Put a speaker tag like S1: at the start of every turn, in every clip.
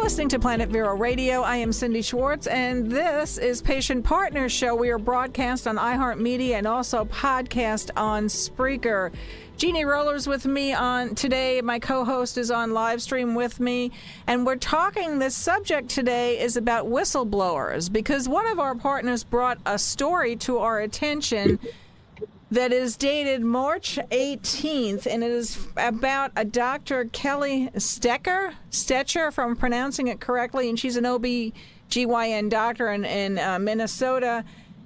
S1: listening to Planet Vero Radio. I am Cindy Schwartz, and this is Patient Partners Show. We are broadcast on iHeartMedia and also podcast on Spreaker. Jeannie Roller's with me on today. My co-host is on live stream with me, and we're talking, this subject today is about whistleblowers, because one of our partners brought a story to our attention that is dated March 18th, and it is about a Dr. Kelly Stetcher, if I'm pronouncing it correctly, and she's an OB-GYN doctor in Minnesota,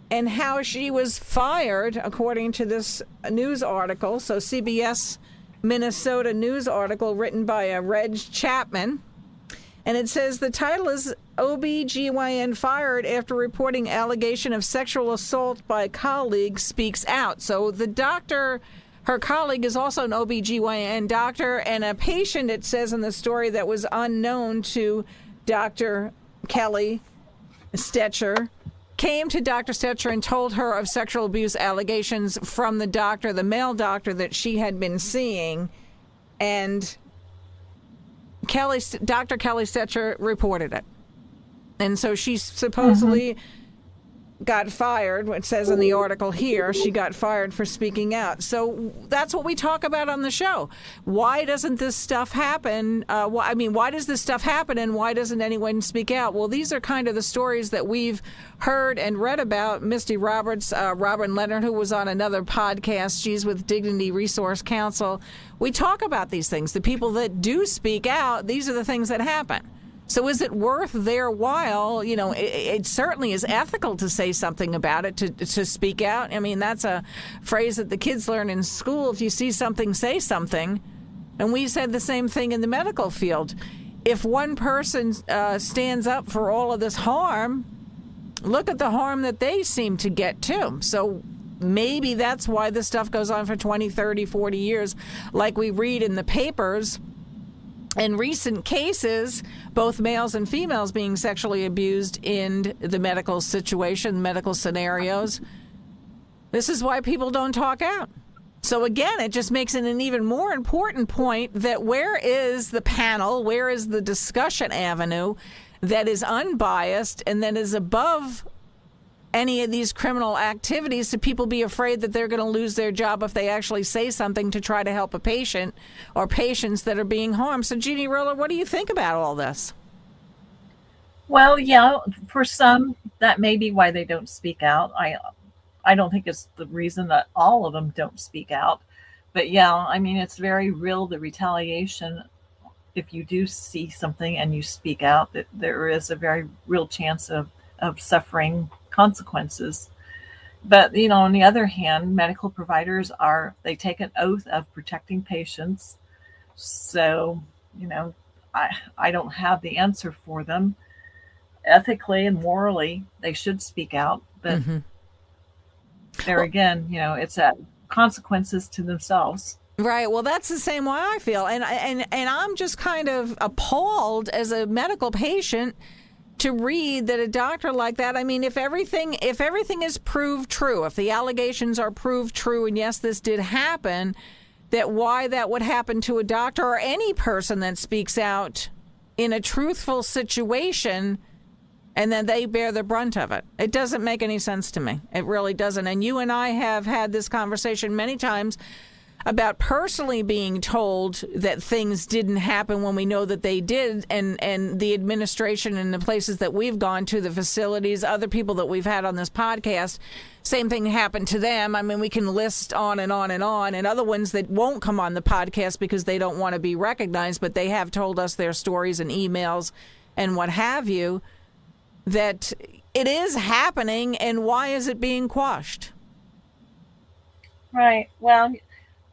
S1: and how she was fired, according to this news article. So CBS Minnesota news article written by Reg Chapman. And it says the title is OB-GYN fired after reporting allegation of sexual assault by colleague speaks out. So the doctor, her colleague, is also an OB-GYN doctor, and a patient, it says in the story, that was unknown to Dr. Kelly Stetcher, came to Dr. Stetcher and told her of sexual abuse allegations from the doctor, the male doctor that she had been seeing, and Dr. Kelly Stetcher reported it. And so she supposedly got fired. It says in the article here, she got fired for speaking out. So that's what we talk about on the show. Why doesn't this stuff happen? Why does this stuff happen, and why doesn't anyone speak out? Well, these are kind of the stories that we've heard and read about. Misty Roberts, Robin Leonard, who was on another podcast, she's with Dignity Resource Council. We talk about these things. The people that do speak out, these are the things that happen. So is it worth their while? You know, it certainly is ethical to say something about it, to speak out. I mean, that's a phrase that the kids learn in school. If you see something, say something. And we said the same thing in the medical field. If one person stands up for all of this harm, look at the harm that they seem to get too. So maybe that's why this stuff goes on for 20, 30, 40 years, like we read in the papers. In recent cases, both males and females being sexually abused in the medical situation, medical scenarios. This is why people don't talk out. So again, it just makes it an even more important point that where is the panel, where is the discussion avenue that is unbiased and that is above any of these criminal activities, to people be afraid that they're going to lose their job if they actually say something to try to help a patient or patients that are being harmed. So, Jeannie Roller, what do you think about all this?
S2: Well, yeah, for some, that may be why they don't speak out. I don't think it's the reason that all of them don't speak out. But yeah, I mean, it's very real, the retaliation. If you do see something and you speak out, that there is a very real chance of suffering consequences. But, you know, on the other hand, medical providers they take an oath of protecting patients. So, you know, I don't have the answer for them. Ethically and morally, they should speak out. But there again, you know, it's consequences to themselves.
S1: Right. Well, that's the same way I feel. And I'm just kind of appalled as a medical patient to read that a doctor like that, I mean, if everything is proved true, if the allegations are proved true, and yes, this did happen, that why that would happen to a doctor or any person that speaks out in a truthful situation, and then they bear the brunt of it. It doesn't make any sense to me. It really doesn't. And you and I have had this conversation many times about personally being told that things didn't happen when we know that they did, and the administration and the places that we've gone to, the facilities, other people that we've had on this podcast, same thing happened to them. I mean, we can list on and on and on, and other ones that won't come on the podcast because they don't want to be recognized, but they have told us their stories and emails and what have you, that it is happening, and why is it being quashed?
S2: Right. Well,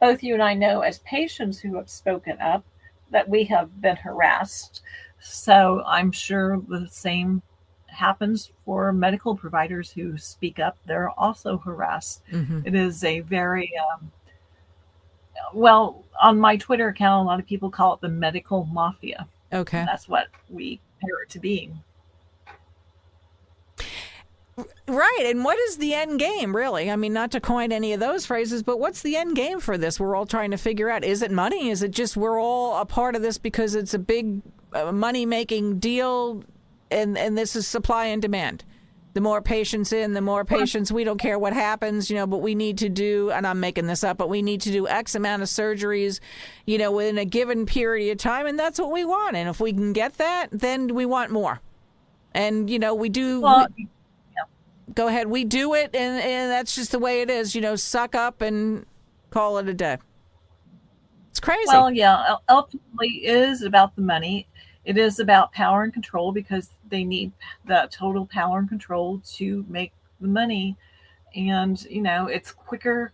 S2: both you and I know as patients who have spoken up that we have been harassed. So I'm sure the same happens for medical providers who speak up. They're also harassed. It is a very, on my Twitter account, a lot of people call it the medical mafia.
S1: Okay.
S2: That's what we compare it to being.
S1: Right. And what is the end game, really? I mean, not to coin any of those phrases, but what's the end game for this? We're all trying to figure out. Is it money? Is it just we're all a part of this because it's a big money-making deal, and this is supply and demand. The more patients in, the more patients. We don't care what happens, but we need to do, and I'm making this up, but we need to do X amount of surgeries, within a given period of time, and that's what we want. And if we can get that, then we want more. And, we do.
S2: Well,
S1: Go ahead. We do it, and that's just the way it is. Suck up and call it a day. It's crazy.
S2: Well, yeah, ultimately it is about the money. It is about power and control, because they need the total power and control to make the money. And, it's quicker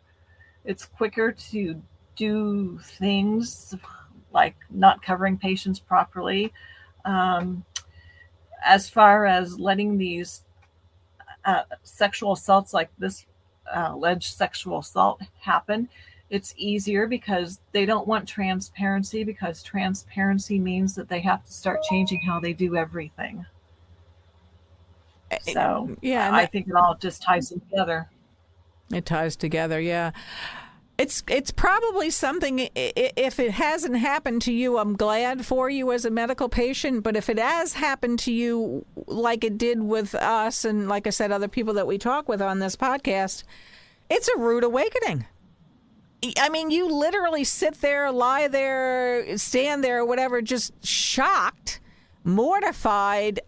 S2: to do things like not covering patients properly. As far as letting these sexual assaults like this alleged sexual assault happen, it's easier because they don't want transparency, because transparency means that they have to start changing how they do everything. So
S1: yeah,
S2: I think it all just ties together.
S1: It ties together, yeah. It's probably something, if it hasn't happened to you, I'm glad for you as a medical patient, but if it has happened to you like it did with us, and like I said, other people that we talk with on this podcast, it's a rude awakening. I mean, you literally sit there, lie there, stand there, whatever, just shocked, mortified,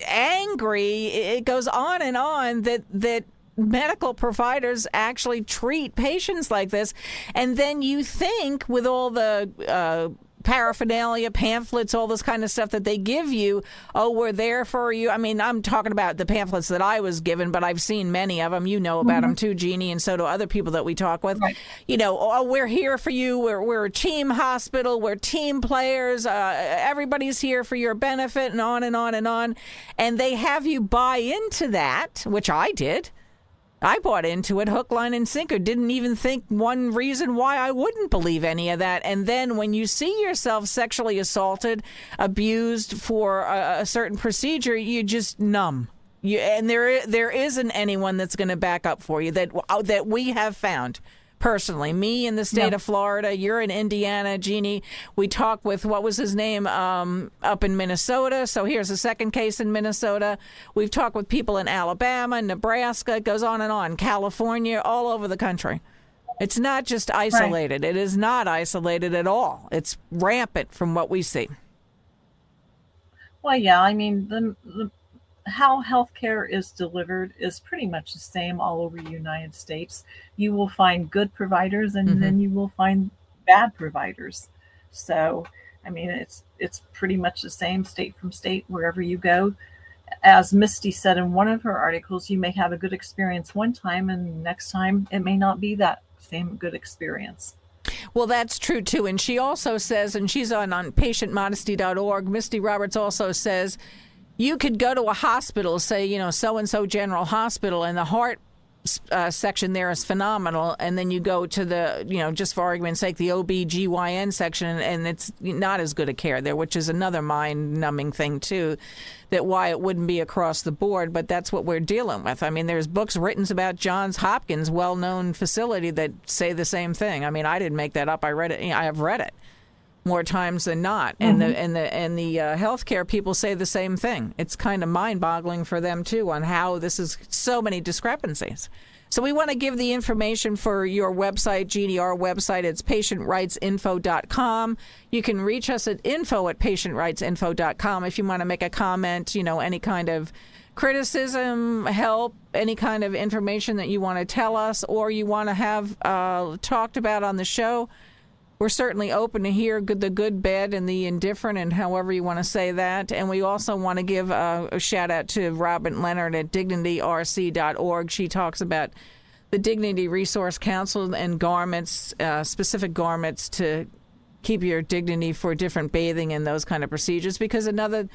S1: angry. It goes on and on that medical providers actually treat patients like this. And then you think, with all the paraphernalia, pamphlets, all this kind of stuff that they give you, oh, we're there for you. I mean, I'm talking about the pamphlets that I was given, but I've seen many of them. You know about them too, Jeannie, and so do other people that we talk with.
S2: Right.
S1: Oh, we're here for you. We're a team hospital. We're team players. Everybody's here for your benefit, and on and on and on. And they have you buy into that, which I did. I bought into it hook, line, and sinker. Didn't even think one reason why I wouldn't believe any of that. And then when you see yourself sexually assaulted, abused for a certain procedure, you just numb. And there isn't anyone that's going to back up for you that we have found. Personally, me in the state of Florida, you're in Indiana, Jeannie. We talked with, what was his name, up in Minnesota. So here's a second case in Minnesota. We've talked with people in Alabama, Nebraska, it goes on and on, California, all over the country. It's not just isolated. Right. It is not isolated at all. It's rampant from what we see.
S2: Well, yeah, I mean, the how healthcare is delivered is pretty much the same all over the United States. You will find good providers, and then you will find bad providers. So, I mean, it's pretty much the same state from state, wherever you go. As Misty said in one of her articles, you may have a good experience one time, and next time it may not be that same good experience.
S1: Well, that's true, too. And she also says, and she's on patientmodesty.org, Misty Roberts also says, you could go to a hospital, say, so-and-so General Hospital, and the heart section there is phenomenal. And then you go to the, just for argument's sake, the OB/GYN section, and it's not as good a care there, which is another mind-numbing thing, too, that why it wouldn't be across the board. But that's what we're dealing with. I mean, there's books written about Johns Hopkins, well-known facility, that say the same thing. I mean, I didn't make that up. I read it. I have read it more times than not, and the healthcare people say the same thing. It's kind of mind-boggling for them too on how this is so many discrepancies. So we want to give the information for your website, Jeannie. Our website, it's patientrightsinfo.com. You can reach us at info@patientrightsinfo.com if you want to make a comment, any kind of criticism, help, any kind of information that you want to tell us, or you want to have talked about on the show. We're certainly open to hear the good, bad, and the indifferent, and however you want to say that. And we also want to give a shout-out to Robin Leonard at dignityrc.org. She talks about the Dignity Resource Council and garments, specific garments to keep your dignity for different bathing and those kind of procedures, because another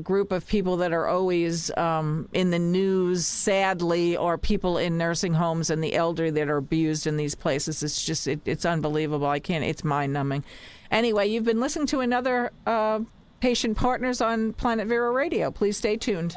S1: group of people that are always in the news, sadly, are people in nursing homes and the elderly that are abused in these places. It's just, it's unbelievable. It's mind-numbing. Anyway, you've been listening to another Patient Partners on Planet Vera Radio. Please stay tuned.